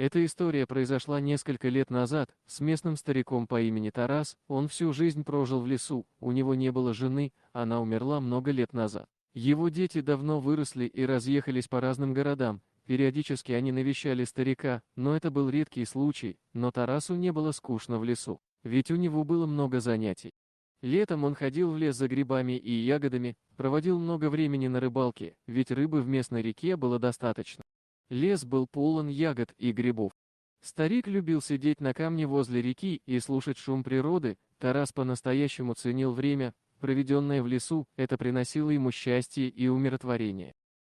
Эта история произошла несколько лет назад с местным стариком по имени Тарас. Он всю жизнь прожил в лесу, у него не было жены, она умерла много лет назад. Его дети давно выросли и разъехались по разным городам. Периодически они навещали старика, но это был редкий случай, но Тарасу не было скучно в лесу, ведь у него было много занятий. Летом он ходил в лес за грибами и ягодами, проводил много времени на рыбалке, ведь рыбы в местной реке было достаточно. Лес был полон ягод и грибов. Старик любил сидеть на камне возле реки и слушать шум природы. Тарас по-настоящему ценил время, проведенное в лесу, это приносило ему счастье и умиротворение.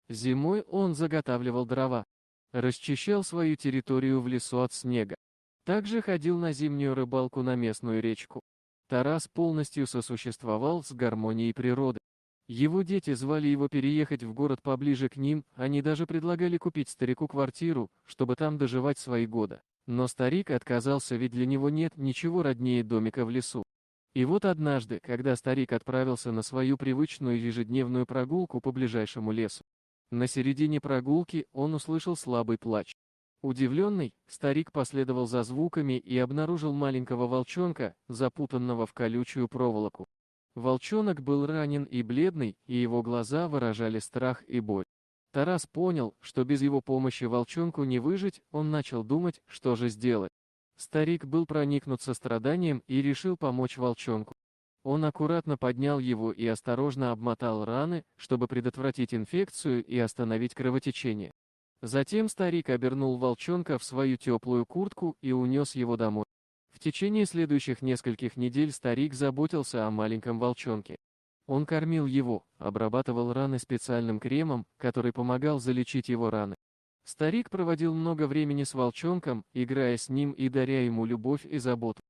Зимой он заготавливал дрова, расчищал свою территорию в лесу от снега. Также ходил на зимнюю рыбалку на местную речку. Тарас полностью сосуществовал с гармонией природы. Его дети звали его переехать в город поближе к ним, они даже предлагали купить старику квартиру, чтобы там доживать свои годы. Но старик отказался, ведь для него нет ничего роднее домика в лесу. И вот однажды, когда старик отправился на свою привычную ежедневную прогулку по ближайшему лесу, на середине прогулки он услышал слабый плач. Удивленный, старик последовал за звуками и обнаружил маленького волчонка, запутанного в колючую проволоку. Волчонок был ранен и бледный, и его глаза выражали страх и боль. Тарас понял, что без его помощи волчонку не выжить, он начал думать, что же сделать. Старик был проникнут состраданием и решил помочь волчонку. Он аккуратно поднял его и осторожно обмотал раны, чтобы предотвратить инфекцию и остановить кровотечение. Затем старик обернул волчонка в свою теплую куртку и унес его домой. В течение следующих нескольких недель старик заботился о маленьком волчонке. Он кормил его, обрабатывал раны специальным кремом, который помогал залечить его раны. Старик проводил много времени с волчонком, играя с ним и даря ему любовь и заботу.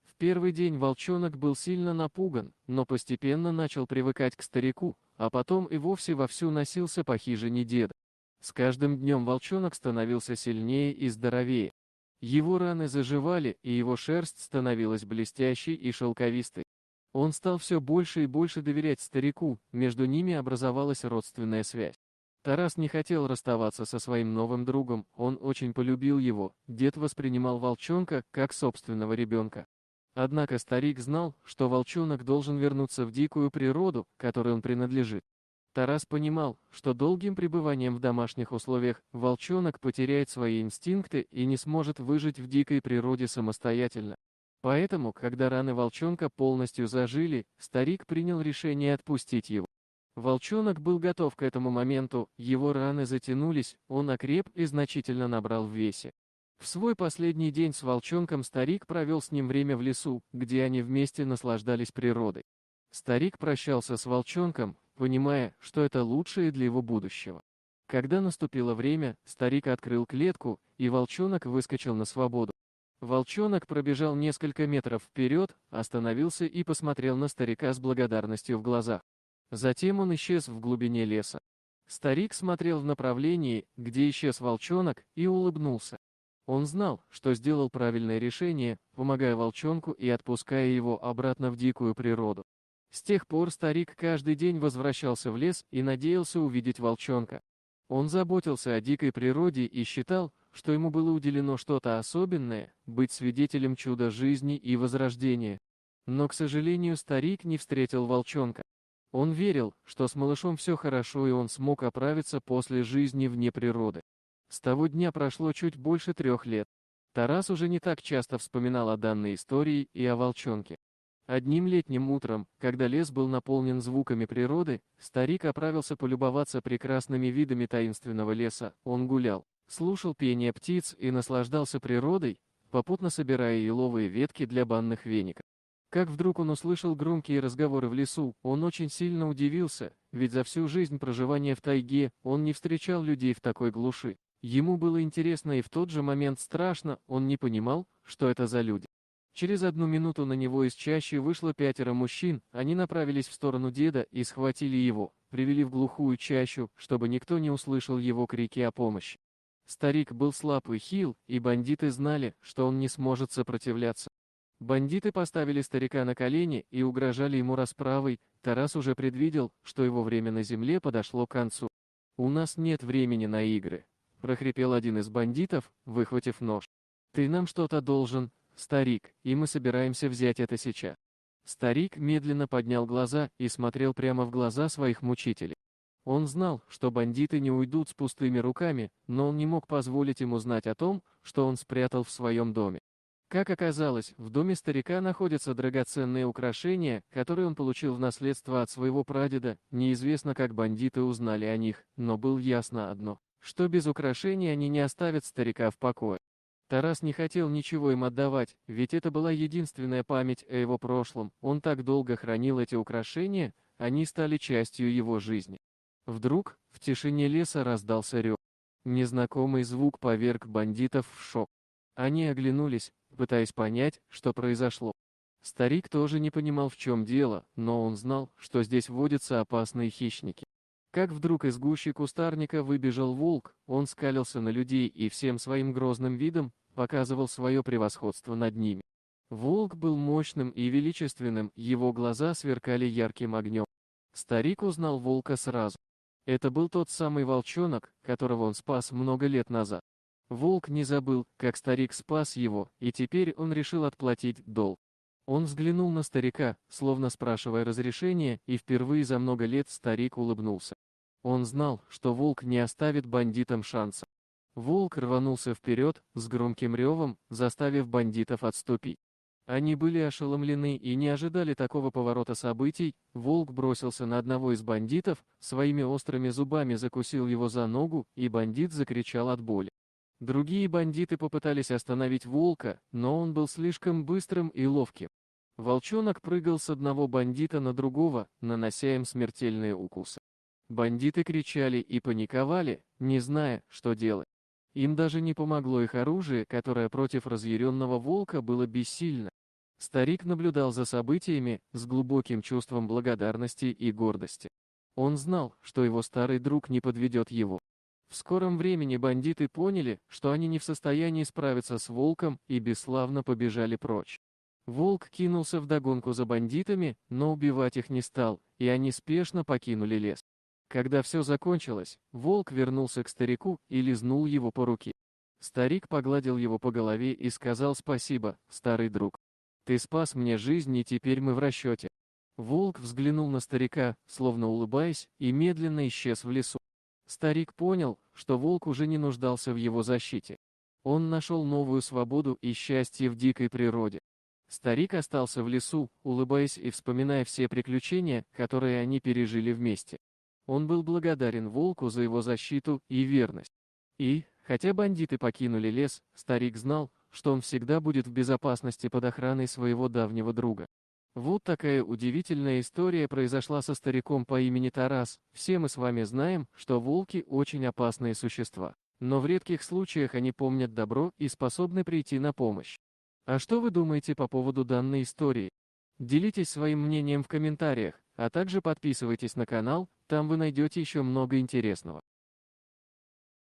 В первый день волчонок был сильно напуган, но постепенно начал привыкать к старику, а потом и вовсе вовсю носился по хижине деда. С каждым днем волчонок становился сильнее и здоровее. Его раны заживали, и его шерсть становилась блестящей и шелковистой. Он стал все больше и больше доверять старику, между ними образовалась родственная связь. Тарас не хотел расставаться со своим новым другом, он очень полюбил его, дед воспринимал волчонка как собственного ребенка. Однако старик знал, что волчонок должен вернуться в дикую природу, которой он принадлежит. Тарас понимал, что долгим пребыванием в домашних условиях волчонок потеряет свои инстинкты и не сможет выжить в дикой природе самостоятельно. Поэтому, когда раны волчонка полностью зажили, старик принял решение отпустить его. Волчонок был готов к этому моменту, его раны затянулись, он окреп и значительно набрал в весе. В свой последний день с волчонком старик провел с ним время в лесу, где они вместе наслаждались природой. Старик прощался с волчонком, понимая, что это лучшее для его будущего. Когда наступило время, старик открыл клетку, и волчонок выскочил на свободу. Волчонок пробежал несколько метров вперед, остановился и посмотрел на старика с благодарностью в глазах. Затем он исчез в глубине леса. Старик смотрел в направлении, где исчез волчонок, и улыбнулся. Он знал, что сделал правильное решение, помогая волчонку и отпуская его обратно в дикую природу. С тех пор старик каждый день возвращался в лес и надеялся увидеть волчонка. Он заботился о дикой природе и считал, что ему было уделено что-то особенное, быть свидетелем чуда жизни и возрождения. Но, к сожалению, старик не встретил волчонка. Он верил, что с малышом все хорошо и он смог оправиться после жизни вне природы. С того дня прошло чуть больше 3 лет. Тарас уже не так часто вспоминал о данной истории и о волчонке. Одним летним утром, когда лес был наполнен звуками природы, старик отправился полюбоваться прекрасными видами таинственного леса. Он гулял, слушал пение птиц и наслаждался природой, попутно собирая еловые ветки для банных веников. Как вдруг он услышал громкие разговоры в лесу, он очень сильно удивился, ведь за всю жизнь проживания в тайге он не встречал людей в такой глуши. Ему было интересно и в тот же момент страшно, он не понимал, что это за люди. Через 1 минуту на него из чащи вышло 5 мужчин, они направились в сторону деда и схватили его, привели в глухую чащу, чтобы никто не услышал его крики о помощи. Старик был слаб и хил, и бандиты знали, что он не сможет сопротивляться. Бандиты поставили старика на колени и угрожали ему расправой. Тарас уже предвидел, что его время на земле подошло к концу. «У нас нет времени на игры», прохрипел один из бандитов, выхватив нож. «Ты нам что-то должен, старик, и мы собираемся взять это сейчас». Старик медленно поднял глаза и смотрел прямо в глаза своих мучителей. Он знал, что бандиты не уйдут с пустыми руками, но он не мог позволить им узнать о том, что он спрятал в своем доме. Как оказалось, в доме старика находятся драгоценные украшения, которые он получил в наследство от своего прадеда. Неизвестно, как бандиты узнали о них, но было ясно одно, что без украшений они не оставят старика в покое. Тарас не хотел ничего им отдавать, ведь это была единственная память о его прошлом. Он так долго хранил эти украшения, они стали частью его жизни. Вдруг в тишине леса раздался рев. Незнакомый звук поверг бандитов в шок. Они оглянулись, пытаясь понять, что произошло. Старик тоже не понимал, в чем дело, но он знал, что здесь водятся опасные хищники. Как вдруг из гущи кустарника выбежал волк, он скалился на людей и всем своим грозным видом показывал свое превосходство над ними. Волк был мощным и величественным, его глаза сверкали ярким огнем. Старик узнал волка сразу. Это был тот самый волчонок, которого он спас много лет назад. Волк не забыл, как старик спас его, и теперь он решил отплатить долг. Он взглянул на старика, словно спрашивая разрешения, и впервые за много лет старик улыбнулся. Он знал, что волк не оставит бандитам шанса. Волк рванулся вперед, с громким ревом, заставив бандитов отступить. Они были ошеломлены и не ожидали такого поворота событий. Волк бросился на одного из бандитов, своими острыми зубами закусил его за ногу, и бандит закричал от боли. Другие бандиты попытались остановить волка, но он был слишком быстрым и ловким. Волчонок прыгал с одного бандита на другого, нанося им смертельные укусы. Бандиты кричали и паниковали, не зная, что делать. Им даже не помогло их оружие, которое против разъяренного волка было бессильно. Старик наблюдал за событиями с глубоким чувством благодарности и гордости. Он знал, что его старый друг не подведет его. В скором времени бандиты поняли, что они не в состоянии справиться с волком, и бесславно побежали прочь. Волк кинулся вдогонку за бандитами, но убивать их не стал, и они спешно покинули лес. Когда все закончилось, волк вернулся к старику и лизнул его по руке. Старик погладил его по голове и сказал: «Спасибо, старый друг. Ты спас мне жизнь, и теперь мы в расчете». Волк взглянул на старика, словно улыбаясь, и медленно исчез в лесу. Старик понял, что волк уже не нуждался в его защите. Он нашел новую свободу и счастье в дикой природе. Старик остался в лесу, улыбаясь и вспоминая все приключения, которые они пережили вместе. Он был благодарен волку за его защиту и верность. И, хотя бандиты покинули лес, старик знал, что он всегда будет в безопасности под охраной своего давнего друга. Вот такая удивительная история произошла со стариком по имени Тарас. Все мы с вами знаем, что волки очень опасные существа, но в редких случаях они помнят добро и способны прийти на помощь. А что вы думаете по поводу данной истории? Делитесь своим мнением в комментариях, а также подписывайтесь на канал, там вы найдете еще много интересного.